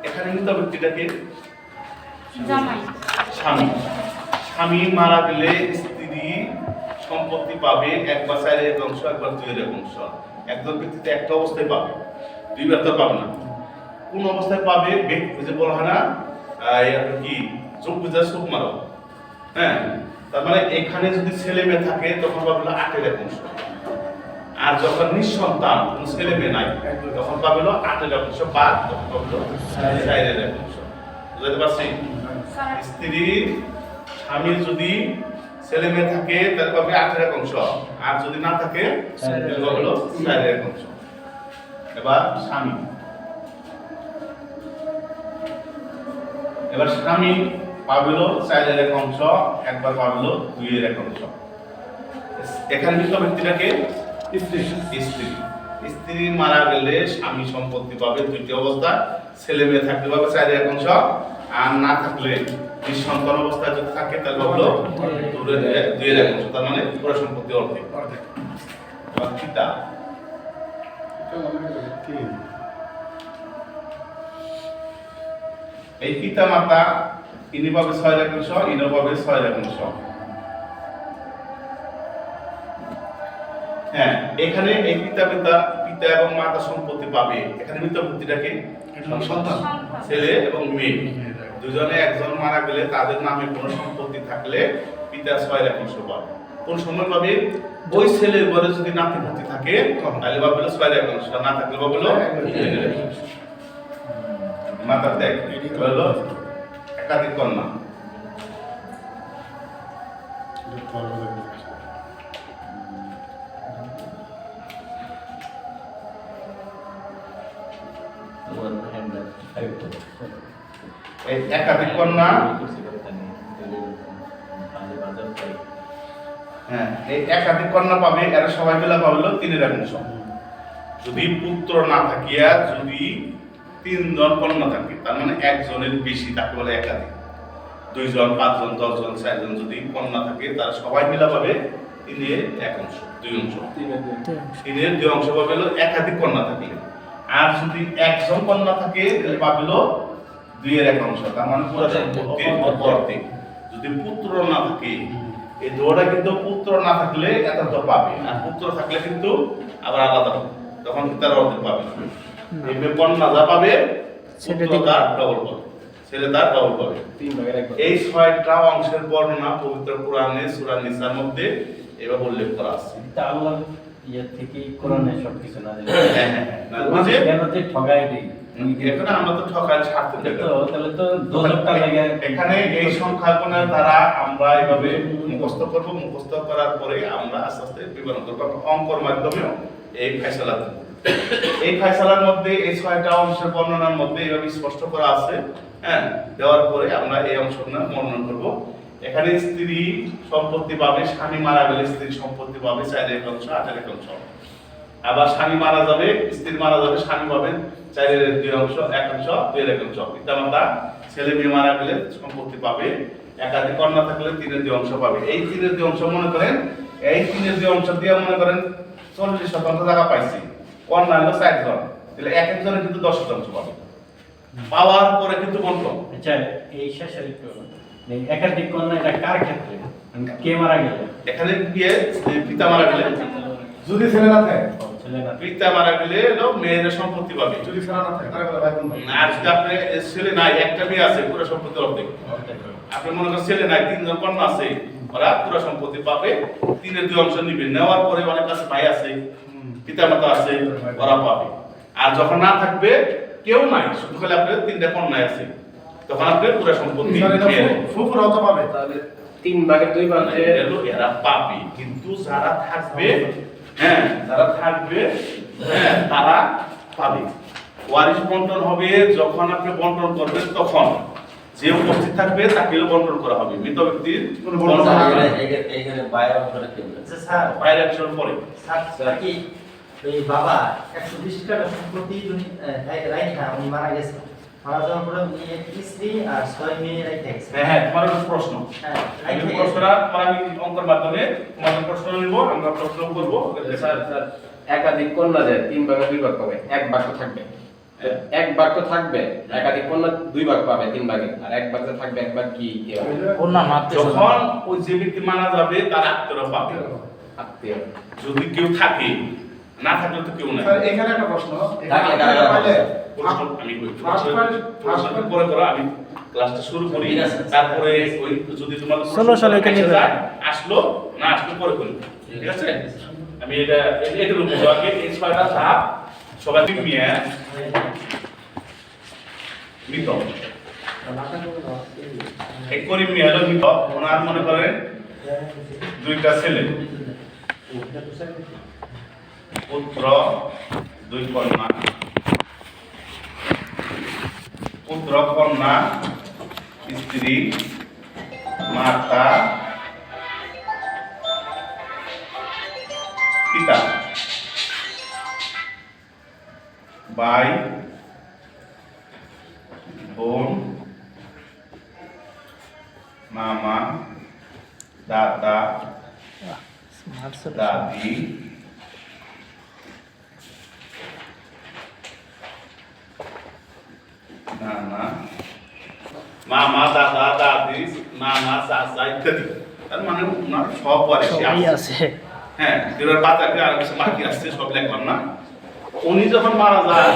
এখানে মৃত ব্যক্তিটাকে জামাই স্বামী। স্বামী মারা গেলে স্ত্রী সম্পত্তি পাবে একবার 4/1 অংশ, একবার 2/1 অংশ। একজন ব্যক্তিতে একটা অবস্থায় পাবে, দুইবার তো পাবে না। কোন অবস্থায় পাবে? ব্যক্তি যে বলা হয় না কি যোগ্য যা সুখ মারো, হ্যাঁ, তার মানে এখানে যদি ছেলে মেয়ে থাকে তখন পাবে 8/1 অংশ। আর যখন নিঃসন্তান কোন ছেলে মেয়ে নাই তখন পাবে 8/1 অংশ, বা তখন পাবে 4/1 অংশ। বুঝতে পারছি? স্ত্রী স্বামী যদি ছেলে মেয়ে থাকে তাহলে পাবে 8/1 অংশ, আর যদি না থাকে তাহলে পাবে 4/1 অংশ। এবার স্বামী, এবার স্বামী পাবে 4/1 অংশ, একবার পাবে 2/1 অংশ। এখানে মৃত ব্যক্তিটাকে স্ত্রী। স্ত্রী মারা গেলে স্বামী সম্পত্তি পাবে দুইটি অবস্থা, ছেলে মেয়ে থাকলে পাবে 4/1 অংশ, আর না থাকলে নিঃসন্তান অবস্থায় যদি থাকে তাহলে পাবে 2/1 অংশ। তার মানে পুরো সম্পত্তি অর্ধেক। পিতা, এই পিতা মাতা ইনি পাবে 6/1 অংশ, ইনি পাবে 6/1 অংশ। হ্যাঁ, এখানে এই পিতা এবং মাতা সম্পত্তি পাবে। এখানে মৃত ব্যক্তিটাকে সন্তান, ছেলে এবং মেয়ে দুজনে, একজন মারা গেলে তাদের নামে কোনো সম্পত্তি থাকলে পিতা 6/1 অংশ পাবে। কোন সময় পাবে? ওই ছেলের ঘরে যদি নাতি নাতি থাকে তাহলে পাবে 6/1 অংশ, না থাকলে পাবে 2/1 অংশ। মাতার দেখ হলো একাধিক কন্যা, এই একাধিক কন্যা, হ্যাঁ, এই একাধিক কন্যা পাবে, এরা সবাই মিলে পাবে 3/1 অংশ। যদি পুত্র না থাকিয়া যদি 3 জন কন্যা থাকে, তার মানে একজনের বেশি, তাকে বলে একাধিক। 2 জন, 5 জন, 10 জন, 4 জন যদি কন্যা থাকে তারা সবাই মিলে পাবে 3/1 অংশ, 2 অংশ। 3/2 অংশ পাবে একাধিক কন্যা থাকলে। আর যদি একজন কন্যা থাকে তাহলে পাবে 2/1 অংশ, তার মানে পুরো সম্পত্তির অর্ধেক। যদি পুত্র না থাকে, এই দুটোটা কিন্তু পুত্র না থাকলে এত তো পাবে, আর পুত্র থাকলে কিন্তু আবার আলাদা হবে, তখন তার অর্ধেক পাবে। এই কন্যা যা পাবে পুত্র তার ডবল পাবে, ছেলে তার ডবল পাবে। এই 6টা অংশের বর্ণনা পবিত্র কোরআনে সূরা নিসার মধ্যে এভাবে উল্লেখ করা আছে। এটা আল্লাহ ইয়া থেকে কোরআনে সবকিছু না জানি। হ্যাঁ হ্যাঁ, না বুঝে কেন যে ঠগাই দেই, এখানে আমরা তো ঠকার স্বার্থে তো তাহলে তো দোজকটা লাগে। এখানে এই সংখ্যাগুণের দ্বারা আমরা এইভাবে মুখস্থ করব, মুখস্থ করার পরে আমরা আস্তে আস্তে বিবরণ করব, অঙ্কর মাধ্যমে এই ফয়সালা দেব। এই ফয়সালার মধ্যে এই 6টা অংশের বর্ণনার মধ্যে এইভাবে স্পষ্ট করা আছে, হ্যাঁ, দেওয়ার পরে আমরা এই অংশগুলো বর্ণনা করব। এখানে স্ত্রী সম্পত্তি পাবে, স্বামী মারা গেলে স্ত্রী সম্পত্তি পাবে 4/1 অংশ, 8/1 অংশ। আবার স্বামী মারা যাবে, স্ত্রী মারা যাবে, স্বামী পাবেন 4/2 অংশ, 1 অংশ, 2/1 অংশ। পিতামাতা ছেলে মেয়ে মারা গেলে সম্পত্তি পাবে, একাধিক কন্যা থাকলে 3/2 অংশ পাবে। এই 3/2 অংশ মনে করেন, এই 3/2 অংশ দিয়ে মনে করেন 40% টাকা পাইছি, কন্যা হলো 4 জন, তাহলে এক একজনের কিন্তু 10% অংশ পাবে। পাওয়ার পরে কিন্তু বন্টন। আচ্ছা, এই শেষের একটু এই একাধিক কন্যা এটা কার ক্ষেত্রে, কে মারা গেলে? এখানে গিয়ে পিতা মারা গেলে, যদি ছেলে না থাকে, ছেলে না, পিতা মারা গেলে মেয়ের সম্পত্তি পাবে, যদি ছেলে না থাকে তাহলে ভাই বোন। আর যদি আপনি ছেলে নাই, একটা মেয়ে আছে, পুরো সম্পত্তি অর্ধেক। আপনি মনে করেন ছেলে নাই, 3 জন কন্যা আছে, ওরা পুরো সম্পত্তি পাবে, 3/2 অংশ নিবে। নেওয়ার পরে অনেক কাছে ভাই আছে, পিতা মাতা আছে, ওরা পাবে। আর যখন না থাকবে, কেউ নাই, শুধু খালি আপনার 3টা কন্যা আছে, তখন আপনার পুরো সম্পত্তি ফুফুর হতে পাবে, তাহলে 3/2 এরা পাবে। কিন্তু যারা থাকবে, হ্যাঁ, যারা থাকবে, হ্যাঁ, তারা পাবে। ওয়ারিশ বন্টন হবে যখন আপনি বন্টন করবেন, তখন যে উপস্থিত থাকবে তাকে বন্টন করা হবে। মৃত ব্যক্তির কোনো বন্টন হবে না। এইখানে বাইরে অংশটা কি বলে? স্যার বাইরে অংশের পরে স্যার কি এই বাবা 120 টাকা সম্পত্তি রাইখা উনি মারা গেছে, মারা যাওয়ার পরে উনি এক স্ত্রী আর 6 মেয়ে রাইখা গেছে। হ্যাঁ হ্যাঁ, তোমার একটা প্রশ্ন, হ্যাঁ, এই প্রশ্নটা তোমার আমি অঙ্কের মাধ্যমে তোমাদের প্রশ্ন নিব, আমরা প্রশ্ন করব। স্যার একাধিক কন্যা যায় 3/2 ভাগ হবে, 1 ভাগ থাকবে। এক ভাগ তো থাকবে, একাধিক কন্যা 2 ভাগ পাবে 3 ভাগে, আর এক ভাগ তো থাকবে, এক ভাগ কি হবে? অন্যান্য আত্মীয় যখন ওই যে ব্যক্তি মারা যাবে তার আত্মীয়রা পাবে, আত্মীয়। যদি কেউ থাকে, না থাকলে তো কেউ নাই। স্যার এখানে একটা প্রশ্ন থাকলে কারা পাবে? আমি কই ফার্স্ট করে আমি ক্লাসটা শুরু করি, ঠিক আছে। তারপরে ওই যদি তোমার Solution ওইখানে এসে নিবে। যায়, আসলো না আসলো পরে করি, ঠিক আছে? আমি এটার উপর আগে এই ছয়টা ধাপ সবাই মিলিয়ে মিত এই করিম মিয়া হলো মিত, ওনার মনে করেন 2টা ছেলে, পুত্র 2 কন্যা, পুত্র কন্যা স্ত্রী মাতা পিতা ভাই বোন মামা দাদা দাদি নানা মামা দাদা দাদি নানা চাচা ইত্যাদি। তার মানে ওনার সব ওয়ারিশই আছে। হ্যাঁ, এবার বাচ্চাকে আর কিছু বাকি আসছে, সব লিখলাম না। উনি যখন মারা যায়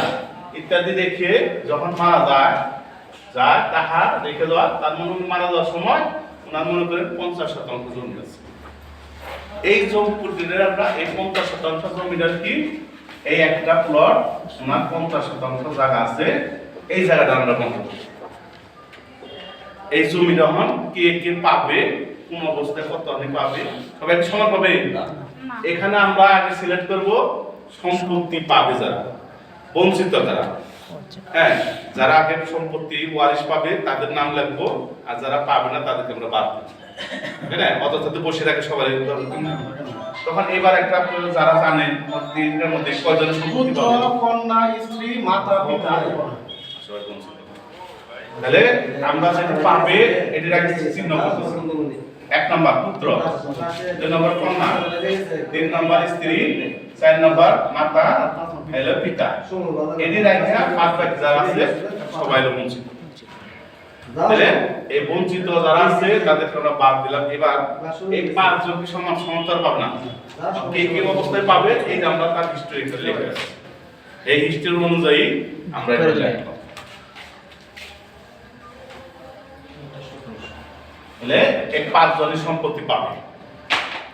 ইত্যাদি দেখে যখন মারা যায় তাহার রেখে দেওয়া, তার মনে উনি মারা যাওয়ার সময় ওনার মনে করেন 50% জমি আছে। এই জমিপুরের আমরা এই 50% জমিটার কি এই একটা প্লট, ওনার 50% জায়গা আছে, এই জায়গাটা আমরা বন্ধ করি। এই জমি যখন কে কে পাবে, কোন অবস্থায় কত পাবে, সবাই সমান পাবে। এখানে আমরা আগে সিলেক্ট করব সম্পত্তি পাবে যারা, বঞ্চিত যারা। হ্যাঁ, যারা আগে সম্পত্তি ওয়ারিশ পাবে তাদের নাম লিখবো, আর যারা পাবে না তাদেরকে আমরা বাদ দেব। তাই না? অযথাতে বসে থাকে সবাই। তখন এবার একটা যারা জানেন তিনটার মধ্যে কয়জনের সম্পত্তি পুত্র পাবে? কন্যা স্ত্রী মাতা পিতা সবাই বঞ্চিত। তাহলে আমরা যেটা পাবে এটার আগে চিহ্ন করব। 1 নম্বর পুত্র, 2 নম্বর কন্যা, 3 নম্বর স্ত্রী, 4 নম্বর মাতা, হলো পিতা। এদের আগে 5 ভাগ যারা আছে সবাই হলো বঞ্চিত। তাহলে এই বঞ্চিত যারা আছে তাদেরকে আমরা বাদ দিলাম। এবার এই 5 জন কি সমান সমান্তর পাবে না, কে কে অবস্থায় পাবে এই যে আমরা তার হিস্ট্রি এখানে লিখে আছে। এই হিস্ট্রি অনুযায়ী আমরা এটা লিখব। তাহলে এই 5 জনের সম্পত্তি পাবে।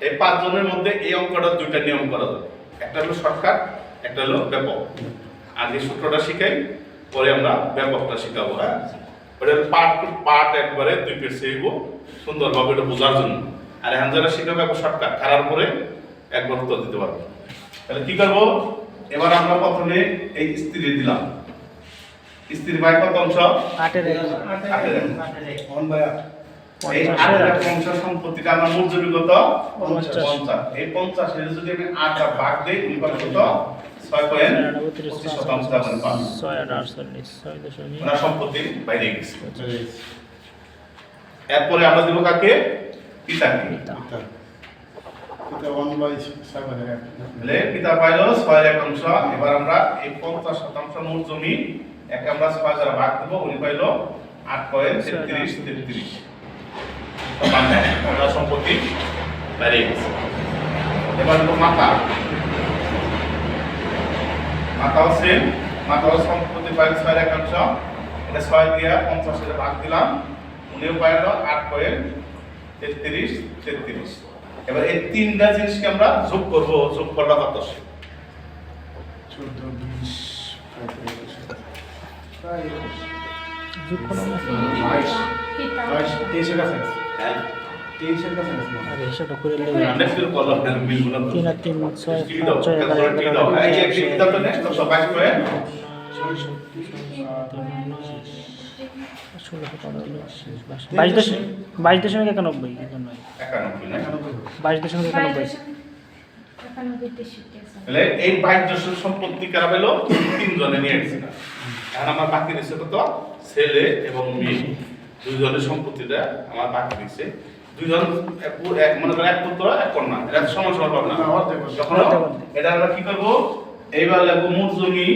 এই 5 জনের মধ্যে এই অঙ্কটা 2টা নিয়ম করা যাবে, একটা হলো শর্টকাট, একটা হলো ব্যাপক। আগে সূত্রটা শিখাই, পরে আমরা ব্যাপকটা শিখাবো। হ্যাঁ, ওটা পার্ট টু পার্ট একবারে 2 পেজ শিখব সুন্দরভাবে এটা বোঝার জন্য। আর এখন যারা শিখাবো একবার শর্টকাট খারাপ করে একবার উত্তর দিতে পারবো। তাহলে কি করব, এবার আমরা প্রথমে এই স্ত্রী দিলাম। স্ত্রীর ভাই কত অংশ? 8 এই 8 অংশ সম্পত্তিটা আমরা মোট জমি কত? 50। এই 50 এর যদি আমি 8 ভাগ দেই উনি কত? 6.25% পাবেন। 6.48 ওনার সম্পত্তি বাইরে গেছে। এরপরে আমরা দেব কাকে? পিতাকে। এটা 1/7 তাহলে পিতা পাইলো 6 অংশ। এবার আমরা এই 50% মোট জমি একে আমরা 6 দ্বারা ভাগ দেব, উনি পাইলো 8.33 ওনার সম্পত্তি বাইরে গেছে। এবার হলো মাতা। মাতাও সেম, মাতাও সম্পত্তি পাইলো 6 অংশ। এটা 6 দিয়ে 50 এর ভাগ দিলাম, উনিও পাইলো 8.33। এবার এই 3টা জিনিসকে আমরা যোগ করব, যোগ করলে কত আসে? 14 20 পিতা 23 এর কাছে হ্যাঁ 23 এর কাছে হিসাবটা করে আমরা কি করব? মিলবো না। 3 আর 3 6 কি দাও? কি দাও? এই যে কি দাও তো নেক্সট তো 22 করে 22.91 91 না? 22.91 তাহলে এই 22 সম্পত্তি কারা পেলো? 3 জনে নিয়ে গেছে। এখন আমার বাকি রয়েছে কত? ছেলে এবং মেয়ে, 2 জনের সম্পত্তিটা আমার বাকি রয়েছে। 2 জন এক মনে করেন এক পুত্র এক কন্যা, এটা সমান সমান পাবে না। যখন এটা আমরা কি করব, এইবার লিখব মোট জমি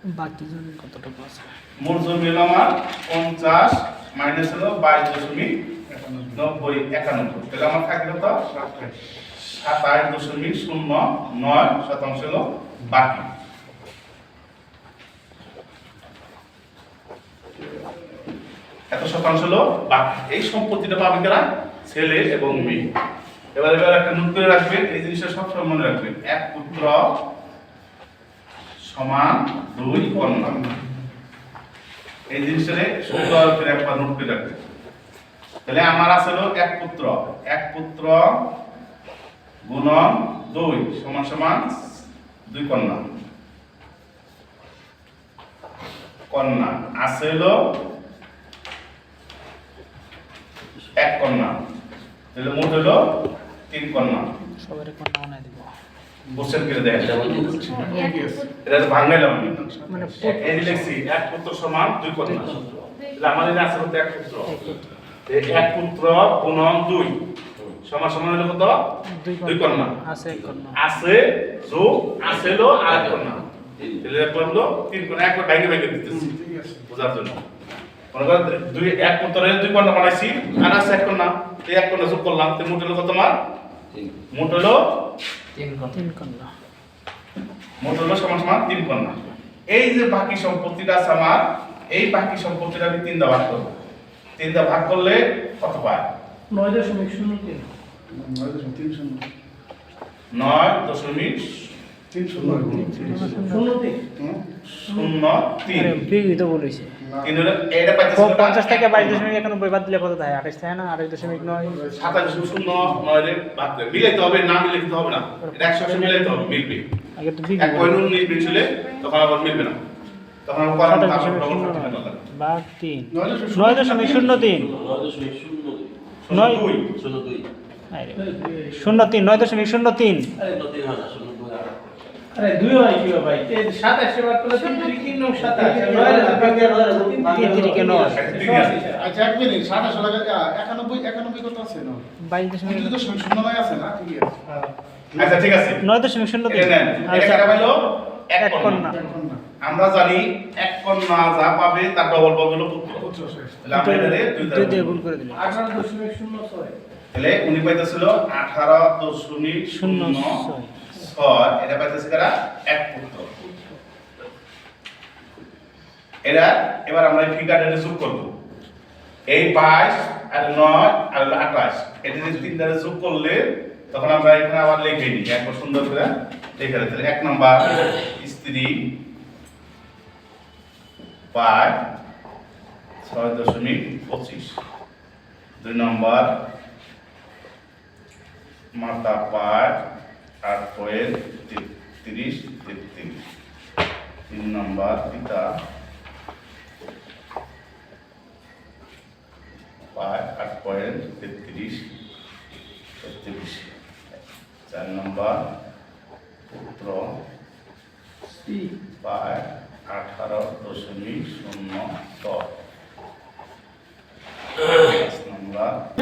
বাকি জন কতটুকু আছে? মোট জমি হলো আমার 50 মাইনাস হলো 22.91 তাহলে আমার থাকে কত 27.09% হলো বাকি। এত শতাংশ হলো বাকি। এই সম্পত্তিটা পাবে কারা? ছেলে এবং মেয়ে। এবার একটা নোট করে রাখবেন, এই জিনিসটা সবসময় মনে রাখবেন, এক পুত্র সমান 2 কন্যা। এই জিনিসটা সুন্দর করে একবার নোট করে রাখবেন। তাহলে আমার আছে হলো এক পুত্র গুণন 2 সমান সমান 2 কন্যা। কন্যা আছে হলো 1 কন্যা, তাহলে মোট হলো 3 কন্যা। সবারে কন্যা বানাই দিব। কোশ্চেন করে দেয় এটা বলতে এটা তো ভাঙাইলাম আমি। মানে এই লিখছি এক পুত্র সমান 2 কন্যা। তাহলে আমার এখানে আছে হলো এক পুত্র। এক পুত্র গুণন 2 সমান সমান হলো কত? 2 কন্যা। আছে এক কন্যা। আছে যোগ আছে হলো আর কন্যা। তাহলে বললো 3 কন্যা, একবার ভাঙে দিতেছি ঠিক আছে। বোঝার জন্য। মনে করো এক পুত্রের 2 কন্যা বানাইছি আর আছে 1 কন্যা, এই 1 কন্যা যোগ করলাম, তো মোট হলো কত আমার? মোট হলো 3 কন্যা। মোট হলো সমান সমান 3 কন্যা। এই যে বাকি সম্পত্তিটা আছে আমার, এই বাকি সম্পত্তিটা আমি 3 দা ভাগ করব। 3 দা ভাগ করলে কত পায়? 9.03 9.3 9.03 বিগত বলেছে। তিন হলো এটা পাইতেছি 50 থেকে 22.91 বাদ দিলে কত থাকে? 28 থাকে না? 28.9 27.09 রে ভাগ করে মিলাইতে হবে, না মিলাইতে কিন্তু হবে না, এটা 100% মিলাইতে হবে, মিলবে। আগে তো বিগ 1.19 মিলছিলে তখন আবার মিলবে না, তখন আবার করার তারপর বা 3 9.03 9.02 নয়- 02 আরে 03 9.03 আরে তো 3 হয় না 02 আরে 2 হয় কি ভাই? 27 বার করলে 3 3 9 27 3 9 আচ্ছা এক মিনিট 27 টাকা 91 কত আছে না? 22.9 তো শূন্য নয় আছে না? ঠিক আছে। আচ্ছা ঠিক আছে, 9.03 এটা নেন, এটা কাটা পাইলো 1 এক কন্যা। কন্যা। এখন না। আমরা জানি 1 কন্যা যা পাবে তার ডবল পাবে হলো পুত্র। পুত্র শেষ। তাহলে আমরা এটারে 2 দুই দিয়ে দ্বারা গুণ করে দিলে 18.06 তাহলে উনি পাইতেছিল 18.06, এটা পাইতেছে কারা? 1 পুত্র। এরা এবার আমরা এই ফিগারটা যোগ করব। এই 22 আর 9 আর 28 এটা যদি 3 দ্বারা যোগ করলে তখন আমরা এখানে আবার লিখে নিই একবার সুন্দর করে লিখে দিই। তাহলে 1 নাম্বার স্ত্রী পায় 6.25, 2 নম্বর মাতা পায় 8.33, 3 নম্বর পিতা পায় 8.33, 4 নম্বর পুত্র পায় 18.010।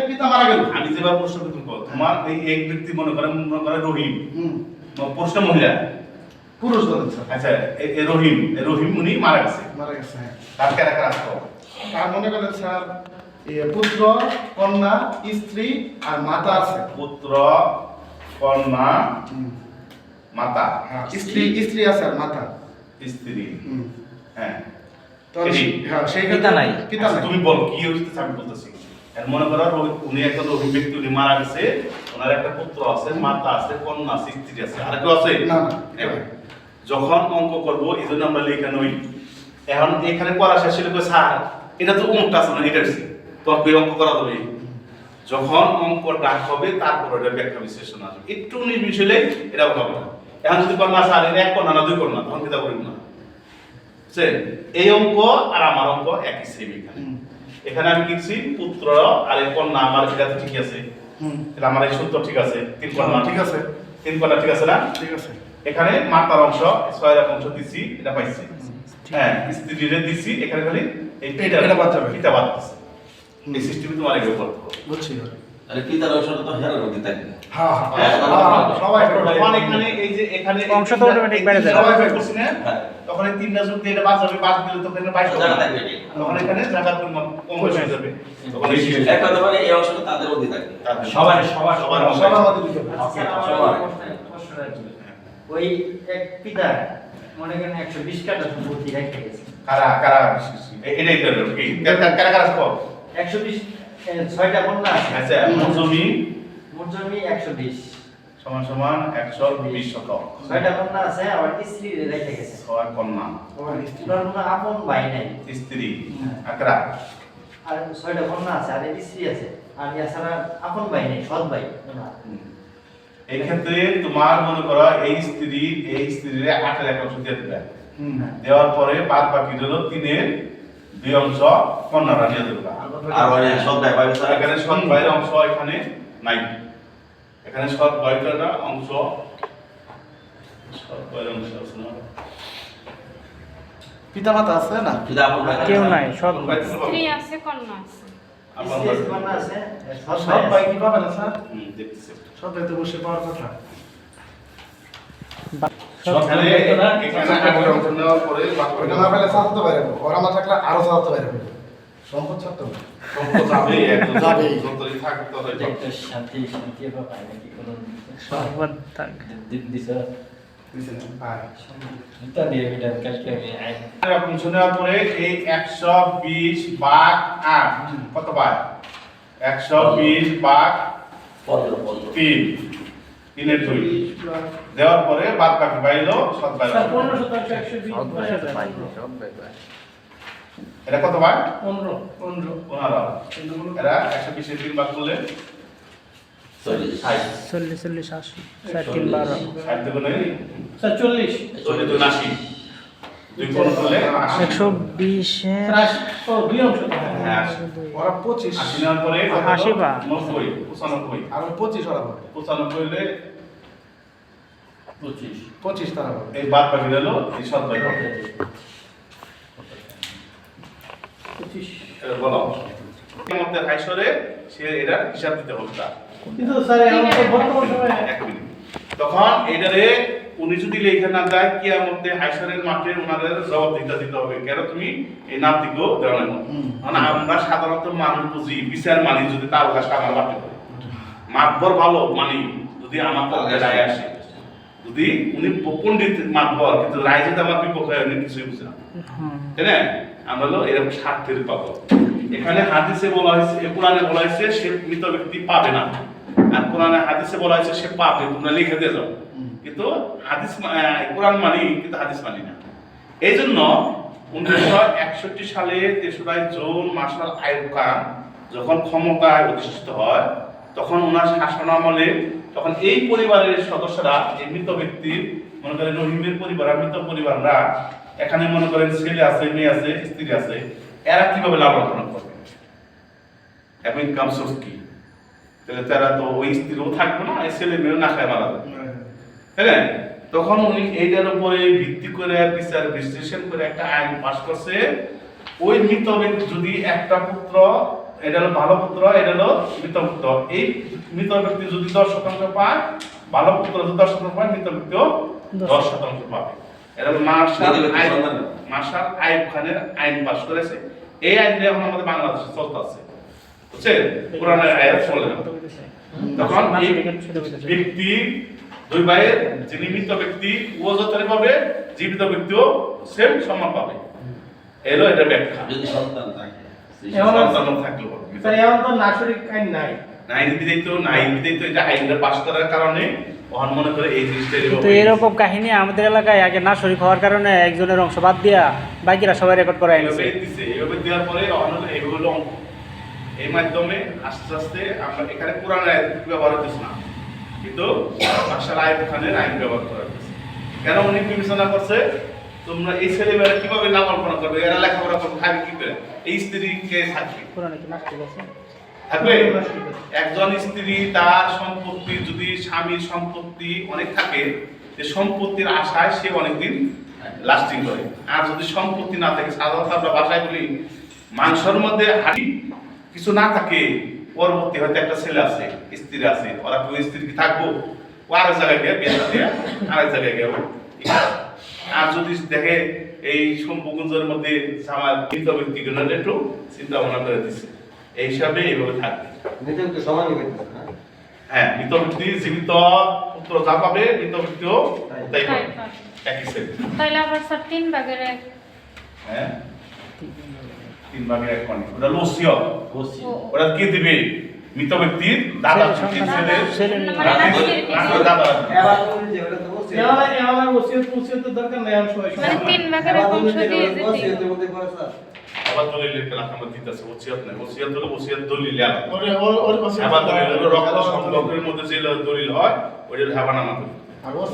পিতা মারা গেল। আমি যেভাবে প্রশ্ন করবো তোমার এই এক ব্যক্তি মনে করে রহিম, হুম। প্রশ্ন মহিলা, পুরুষ ধরেন স্যার। আচ্ছা রহিম উনি মারা গেছে, মারা গেছে হ্যাঁ। তার কারা আসতো? আর মনে করেন স্যার পুত্র, কন্যা, স্ত্রী আর মাতা আছে। পুত্র, কন্যা, মাতা, হ্যাঁ স্ত্রী আছে আর মাতা। স্ত্রী, হুম। হ্যাঁ। তো এই, হ্যাঁ সেই পিতা নাই। পিতা আচ্ছা, নাই। তুমি বল কি হচ্ছে আমি বলতেছি। আর মনে করো উনি একটা রহিম ব্যক্তি, উনি মারা গেছে, ওনার একটা পুত্র আছে, মাতা আছে, কন্যা আছে, স্ত্রী আছে, আর কেউ আছে? না না। যখন অঙ্ক করবো এই জন্য আমরা লেখা নই। এখন এখানে পড়া শেষ হলে কই, স্যার এটা তো অঙ্কটা আছে না, এটা আছে তো এই অঙ্ক করা যাবে। যখন অঙ্ক ডাক হবে তারপর এটা ব্যাখ্যা বিশ্লেষণ আসবে, একটু নির্বিষ হলে এটা হবে না। এখন যদি কন্যা স্যার এটা 1 কন্যা না 2 কন্যা, তখন কি তা করব না? বুঝছেন? এই অঙ্ক আর আমার অঙ্ক একই সেম। এখানে আমি লিখছি পুত্র আর এই কন্যা, আমার এটা তো ঠিক আছে, তাহলে আমার এই সূত্র ঠিক আছে, 3 কন্যা ঠিক আছে। 3 কন্যা ঠিক আছে না? ঠিক আছে। এখানে মাতার অংশ 6 এর অংশ দিছি, এটা পাইছি। হ্যাঁ স্ত্রীরে দিছি, এখানে খালি এই এটা বাদ যাবে। পিতা বাদ আছে। এই সিস্টেমে তোমার এগুলো করতে হবে। বুঝছি। আরে পিতার অংশটা তো হেরার মধ্যে থাকবে। হ্যাঁ হ্যাঁ, সবাই তখন এখানে এই যে এখানে অংশ তো automatic বেড়ে যায়। সবাই ভাগ করছি না? হ্যাঁ। তখন এই তিনটা যোগ দিয়ে এটা বাদ যাবে, বাদ দিলে তখন এটা 22 জায়গা হবে। থাকবে এটাই। তখন এখানে জায়গার পরিমাণ কম বেশি হয়ে যাবে। তখন এই এক কথা মানে এই অংশটা তাদের মধ্যে থাকবে। তাদের সবার সবার সবার অংশ। মধ্যে দিতে হবে। আচ্ছা, আমার সবাই। প্রশ্ন রাখি। ওই এক পিতা মনে করেন 120 কাঠা সম্পত্তি রেখে গেছে। কারা এটাই তো কি কারা সব 120 ছয়টা কন্যা আছে। আচ্ছা জমি মোট জমি 120। সমান সমান 120 শতক। ছয়টা কন্যা আছে, আবার স্ত্রী রেখে গেছে। 6 কন্যা, ওনার কোনো আপন ভাই নাই। স্ত্রী আকরা, আর ছয়টা কন্যা আছে, আর স্ত্রী আছে। আর এছাড়া আপন ভাই নেই, সৎ ভাই ওনার। এই ক্ষেত্রে তোমার মনে করো এই স্ত্রীর 8 এক অংশ দিয়ে দিবে। দেওয়ার পরে বাদ বাকি হলো 3-এর 2 অংশ কন্যারা নিয়ে দেবে। আর মানে সব ভাই ভাই স্যার এখানে সৎ ভাইয়ের অংশ এখানে নাই। এখানে সৎ ভাইয়ের অংশ সৎ ভাইয়ের অংশ আছে না? পিতামাতা আছে না? যদি আপন ভাই কেউ নাই, সব ভাই তো স্ত্রী আছে, কন্যা আছে। আপন স্ত্রী ভাই। আছে, কন্যা আছে, সৎ সব ভাই ভাই আছে। কি পাবে না স্যার? দেখতেছি। সব ভাই তো বসে পাওয়ার কথা। এখানে এখানে 8 অংশ নেওয়ার পরে বাকি ওইটা না পেলে চালাতে পারে না। ওরা না থাকলে আরো চালাতে পারে না। সম্পদ ছাড়তে হবে। সম্পদ যাবে একদম যাবেই। যতই থাকতে হবে। এটা একটা শান্তি বা পায় নাকি কোনো সর্বদ থাক। দিছে বুঝছেন? হ্যাঁ। এটা দিয়ে এটা কালকে আমি আই অংশ নেওয়ার পরে এই 120 ভাগ 8 কত পায়? 120 ভাগ 15 3 3-এর 2 দেওয়ার পরে বাদ বাকি পাইলো সৎ ভাই। এটা কত পায়? 15। এরা 120-এর 3 ভাগ করলে 40 40 40 80 3 12 60 দুগুণে 40 2 80 2 গুণ করলে 80। 120 এর হ্যাঁ, ওরা 25 80 নেওয়ার পরে 80 বা 90 95 আর 25 ওরা পাবে। 95 হলে 25 তারা পাবে। এই বাদ বাকি হলো এই সৎ ভাই পাবে। এটা বলো এর মধ্যে হাইসরে সে এটা হিসাব দিতে হবে তার। কিন্তু স্যার এখন তো বর্তমান সময়ে এক মিনিট। তখন এটারে উনি যদি লেখা না দেয় কিয়ামতে হাইসরের মাঠে ওনাদের জবাব দিতে হবে কেন তুমি এই নাতিকেও দেওয়া না। মানে আমরা সাধারণত মানুষ বুঝি বিচার মানি যদি তার কাছে আমার বাড়তে পারে মাতবর ভালো মানি যদি আমার পক্ষে রায় আসে, যদি উনি পণ্ডিত মাতবর কিন্তু রায় যদি আমার বিপক্ষে হয় উনি কিছুই বুঝে না, তাই না? আমরা হলো এরকম স্বার্থের পাবো। এখানে হাদিসে বলা হয়েছে, কোরআনে বলা হয়েছে সে মৃত ব্যক্তি পাবে না, আর কোরআনে হাদিসে বলা হয়েছে সে পাবে, তোমরা লিখে দিয়ে যাও। কিন্তু হাদিস কোরআন মানি কিন্তু হাদিস মানি না। এই জন্য 1961 সালে 3রা জুন মার্শাল আইয়ুব খান যখন ক্ষমতায় অধিষ্ঠিত হয় তখন ওনার শাসনামলে তখন এই পরিবারের সদস্যরা এই মৃত ব্যক্তির মনে করেন রহিমের পরিবার আর মৃত পরিবাররা এখানে মনে করেন ছেলে আছে, মেয়ে আছে, স্ত্রী আছে, এরা কিভাবে লালন পালন করবে? এখন ইনকাম সোর্স কি? তাহলে তারা তো ওই স্ত্রীও থাকবে না, এই ছেলে মেয়েও না খায় মারা যাবে, তাই না? তখন উনি এইটার উপরে ভিত্তি করে বিচার বিশ্লেষণ করে একটা আইন পাস করছে। ওই মৃত ব্যক্তি যদি একটা পুত্র, এটা হলো ভালো পুত্র, এটা হলো মৃত পুত্র, এই মৃত ব্যক্তি যদি 10% পায়, ভালো পুত্র যদি 10% পায়, মৃত ব্যক্তিও 10% পাবে। এটা মার্শাল আইয়ুব খানের আইন পাস করেছে। এই আইনটা এখন আমাদের বাংলাদেশে চলতেছে, বুঝছেন? কোরআনের আয়াত চলে না। তখন এই ব্যক্তি দুই ভাইয়ের যিনি মৃত ব্যক্তি ও যতটা পাবে, জীবিত ব্যক্তিও সেম সমান পাবে। এলো এটা ব্যাখ্যা। যদি সন্তান থাকে সন্তান থাকলে হবে। এখন তো নাগরিক আইন নাই। নাইন বিধায়িত এটা আইনটা পাস করার কারণে ওখান মনে করে এই জিনিসটা তো এরকম কাহিনী আমাদের এলাকায় আগে না শরীক হওয়ার কারণে একজনের অংশ বাদ দিয়া বাকিরা সবাই রেকর্ড করে আনছে। এইভাবে দেওয়ার পরে এইভাবে হলো অঙ্ক। এই মাধ্যমে আস্তে আস্তে আমরা এখানে কোরআন আয়াত ব্যবহার হতেছে না, কিন্তু মার্শাল আইয়ুব খানের আইন ব্যবহার করা হচ্ছে। কেন উনি বিবেচনা করছে তোমরা এই ছেলেমেয়েরা কিভাবে নামকরণ করবে, এরা লেখাপড়া করবে, খাবে কি করে, এই স্ত্রীকে থাকবে কোরআনে কি নাস্তিক আছে? থাকবে। একজন স্ত্রী তার সম্পত্তি যদি স্বামীর সম্পত্তি অনেক থাকে, যে সম্পত্তির আশায় সে অনেকদিন লাস্টিং করে। আর যদি সম্পত্তি না থাকে, সাধারণত আমরা বাসায় বলি মাংসের মধ্যে হাড়ি কিছু না থাকে, পরবর্তী হয়তো একটা ছেলে আছে, স্ত্রী আছে, ওরা কেউ স্ত্রী কি থাকবো, ও আরেক জায়গায় গিয়ে বিয়ে দিয়ে আরেক জায়গায় গিয়ে আর যদি দেখে এই সম্পর্কের মধ্যে আমার মৃত ব্যক্তিগণের একটু চিন্তা ভাবনা করে দিচ্ছে, এই হিসাবে এইভাবে থাকবে। হ্যাঁ, মৃত ব্যক্তি জীবিত পুত্র যা পাবে, মৃত ব্যক্তিও তাই পাবে, একই ছেলে। তাহলে আবার স্যার 3 ভাগের 1। হ্যাঁ, 3 ভাগের 1 মানে ওটা ওসিয়ত। ও, ওরা কি দিবে? মৃত ব্যক্তির দাদা ছেলে ছেলে মানে নাতির দাদা এবার ওসিয়তের দরকার নাই, আমি সবাই মানে 3 ভাগের 1 অংশ দিয়ে যেতে আবার দলিলের খেলা আমরা দিতেছে, ওসিয়ত নাই, ওসিয়ত হলো ওসিয়ত দলিল আলাদা। ওর ওসিয়ত আবার দলিল হলো রক্ত সম্পর্কের মধ্যে যে দলিল হয় ওইটা হেবানামা করি।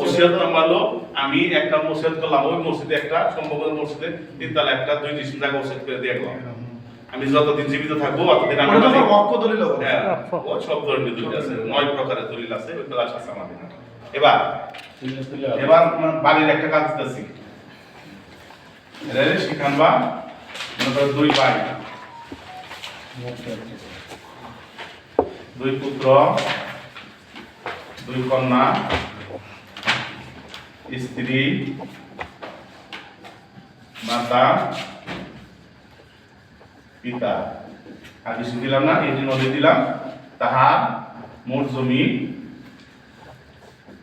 ওসিয়ত নাম্বার হলো আমি একটা ওসিয়ত করলাম, ওই মসজিদে একটা সম্পর্কের মসজিদে 3 তালা একটা 2 ডিসিশন জায়গা ওসিয়ত করে দিয়ে গেলাম, আমি যতদিন জীবিত থাকবো ততদিন আমি ওটা তো রক্ত দলিল হবে। হ্যাঁ, ও সব ধরনের দলিল আছে, 9 প্রকারের দলিল আছে, ওই ক্লাস আছে আমাদের। এবার বাড়ির একটা কাজ দিতেছি, সেখান বা মনে করো 2 ভাই, 2 পুত্র, 2 কন্যা, স্ত্রী, মাতা, পিতা, আর কিছু দিলাম না, এই নদী দিলাম, তাহার মোট জমি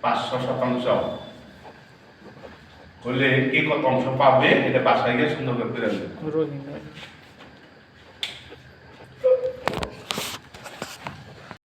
500% হলে কে কত অংশ পাবে এটা বাসায় গিয়ে সুন্দর করে ফিরে আসবে।